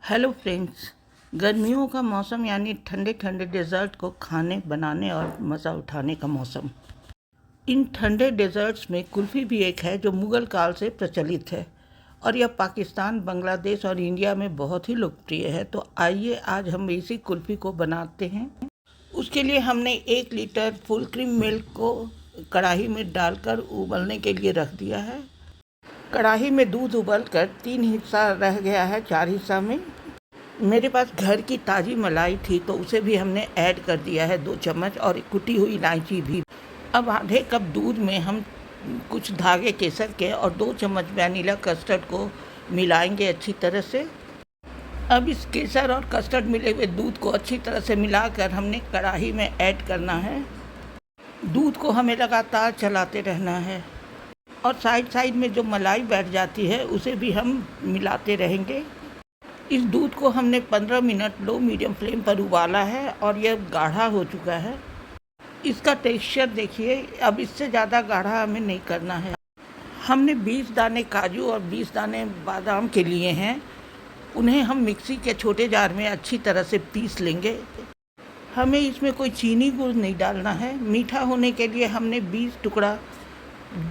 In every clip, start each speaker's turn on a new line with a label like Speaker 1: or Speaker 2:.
Speaker 1: Hello friends. गर्मियों का मौसम यानी ठंडे ठंडे डेज़र्ट को खाने बनाने और मज़ा उठाने का मौसम। इन ठंडे डेज़र्ट्स में कुल्फ़ी भी एक है जो मुग़ल काल से प्रचलित है और यह पाकिस्तान, बांग्लादेश और इंडिया में बहुत ही लोकप्रिय है। तो आइए आज हम इसी कुल्फ़ी को बनाते हैं। उसके लिए हमने 1 लीटर फुल क्रीम मिल्क को कढ़ाई में डालकर उबलने के लिए रख दिया है। कढ़ाई में दूध उबलकर 3 हिस्सा रह गया है 4 हिस्सा में। मेरे पास घर की ताज़ी मलाई थी तो उसे भी हमने ऐड कर दिया है 2 चम्मच, और कुटी हुई इलायची भी। अब आधे कप दूध में हम कुछ धागे केसर के और 2 चम्मच वैनिला कस्टर्ड को मिलाएंगे अच्छी तरह से। अब इस केसर और कस्टर्ड मिले हुए दूध को अच्छी तरह से मिलाकर हमने कढ़ाई में ऐड करना है। दूध को हमें लगातार चलाते रहना है और साइड में जो मलाई बैठ जाती है उसे भी हम मिलाते रहेंगे। इस दूध को हमने 15 मिनट लो मीडियम फ्लेम पर उबाला है और यह गाढ़ा हो चुका है। इसका टेक्सचर देखिए, अब इससे ज़्यादा गाढ़ा हमें नहीं करना है। हमने 20 दाने काजू और 20 दाने बादाम के लिए हैं। उन्हें हम मिक्सी के छोटे जार में अच्छी तरह से पीस लेंगे। हमें इसमें कोई चीनी गुड़ नहीं डालना है। मीठा होने के लिए हमने 20 टुकड़ा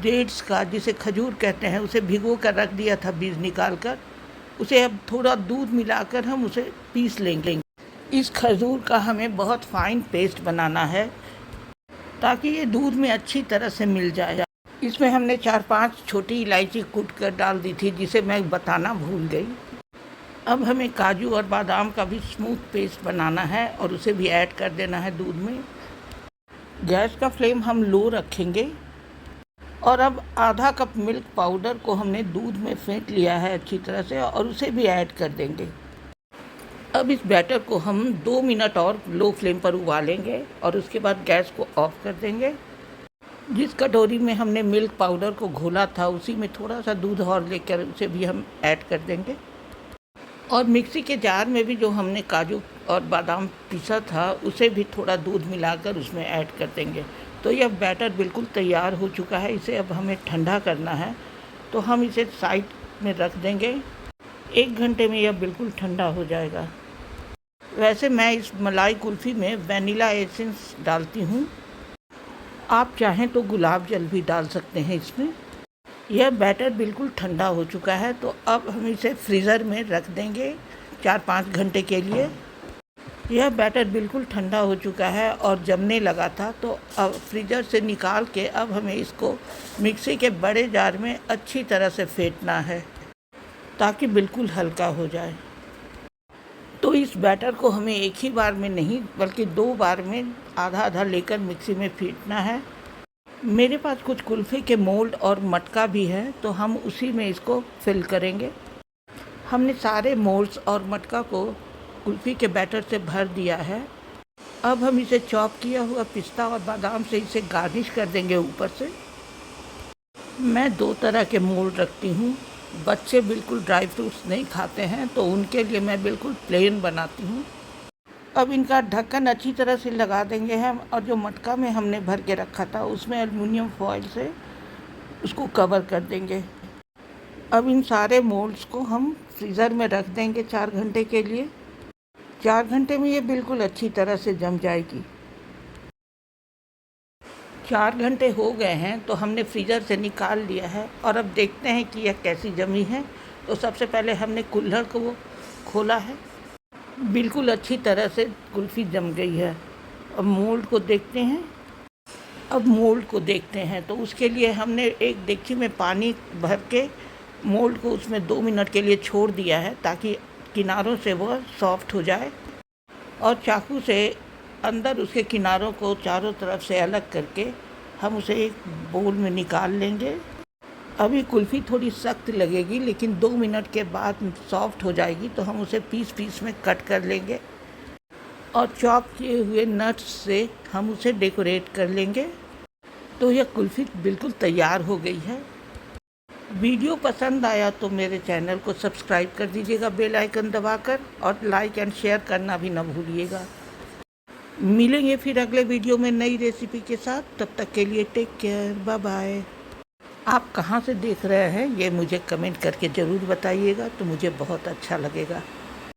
Speaker 1: डेट्स का, जिसे खजूर कहते हैं, उसे भिगो कर रख दिया था बीज निकाल कर। उसे अब थोड़ा दूध मिलाकर हम उसे पीस लेंगे। इस खजूर का हमें बहुत फाइन पेस्ट बनाना है ताकि ये दूध में अच्छी तरह से मिल जाए। इसमें हमने 4-5 छोटी इलायची कूट कर डाल दी थी, जिसे मैं बताना भूल गई। अब हमें काजू और बादाम का भी स्मूथ पेस्ट बनाना है और उसे भी ऐड कर देना है दूध में। गैस का फ्लेम हम लो रखेंगे और अब आधा कप मिल्क पाउडर को हमने दूध में फेंट लिया है अच्छी तरह से और उसे भी ऐड कर देंगे। अब इस बैटर को हम 2 मिनट और लो फ्लेम पर उबालेंगे और उसके बाद गैस को ऑफ कर देंगे। जिस कटोरी में हमने मिल्क पाउडर को घोला था उसी में थोड़ा सा दूध और लेकर उसे भी हम ऐड कर देंगे। और मिक्सी के जार में भी जो हमने काजू और बादाम पीसा था उसे भी थोड़ा दूध मिलाकर उसमें ऐड कर देंगे। तो यह बैटर बिल्कुल तैयार हो चुका है। इसे अब हमें ठंडा करना है, तो हम इसे साइड में रख देंगे। 1 घंटे में यह बिल्कुल ठंडा हो जाएगा। वैसे मैं इस मलाई कुल्फ़ी में वैनिला एसेंस डालती हूँ। आप चाहें तो गुलाब जल भी डाल सकते हैं इसमें। यह बैटर बिल्कुल ठंडा हो चुका है, तो अब हम इसे फ्रीज़र में रख देंगे 4-5 घंटे के लिए। यह बैटर बिल्कुल ठंडा हो चुका है और जमने लगा था, तो अब फ्रीज़र से निकाल के अब हमें इसको मिक्सी के बड़े जार में अच्छी तरह से फेंटना है ताकि बिल्कुल हल्का हो जाए। तो इस बैटर को हमें एक ही बार में नहीं बल्कि 2 बार में आधा आधा लेकर मिक्सी में फेंटना है। मेरे पास कुछ कुल्फ़ी के मोल्ड और मटका भी है, तो हम उसी में इसको फिल करेंगे। हमने सारे मोल्ड्स और मटका को कुल्फ़ी के बैटर से भर दिया है। अब हम इसे चॉप किया हुआ पिस्ता और बादाम से इसे गार्निश कर देंगे ऊपर से। मैं 2 तरह के मोल्ड रखती हूँ। बच्चे बिल्कुल ड्राई फ्रूट्स नहीं खाते हैं, तो उनके लिए मैं बिल्कुल प्लेन बनाती हूँ। अब इनका ढक्कन अच्छी तरह से लगा देंगे हम, और जो मटका में हमने भर के रखा था उसमें एल्युमिनियम फॉइल से उसको कवर कर देंगे। अब इन सारे मोल्ड्स को हम फ्रीज़र में रख देंगे 4 घंटे के लिए। 4 घंटे में ये बिल्कुल अच्छी तरह से जम जाएगी। 4 घंटे हो गए हैं, तो हमने फ्रीज़र से निकाल लिया है और अब देखते हैं कि यह कैसी जमी है। तो सबसे पहले हमने कुल्हड़ को खोला है। बिल्कुल अच्छी तरह से कुल्फ़ी जम गई है। अब मोल्ड को देखते हैं। तो उसके लिए हमने एक देगची में पानी भर के मोल्ड को उसमें 2 मिनट के लिए छोड़ दिया है ताकि किनारों से वह सॉफ्ट हो जाए, और चाकू से अंदर उसके किनारों को चारों तरफ से अलग करके हम उसे एक बोल में निकाल लेंगे। अभी कुल्फ़ी थोड़ी सख्त लगेगी, लेकिन 2 मिनट के बाद सॉफ्ट हो जाएगी, तो हम उसे पीस में कट कर लेंगे और चॉप किए हुए नट्स से हम उसे डेकोरेट कर लेंगे। तो यह कुल्फ़ी बिल्कुल तैयार हो गई है। वीडियो पसंद आया तो मेरे चैनल को सब्सक्राइब कर दीजिएगा बेल आइकन दबाकर, और लाइक एंड शेयर करना भी ना भूलिएगा। मिलेंगे फिर अगले वीडियो में नई रेसिपी के साथ। तब तक के लिए टेक केयर, बाय बाय। आप कहाँ से देख रहे हैं ये मुझे कमेंट करके ज़रूर बताइएगा, तो मुझे बहुत अच्छा लगेगा।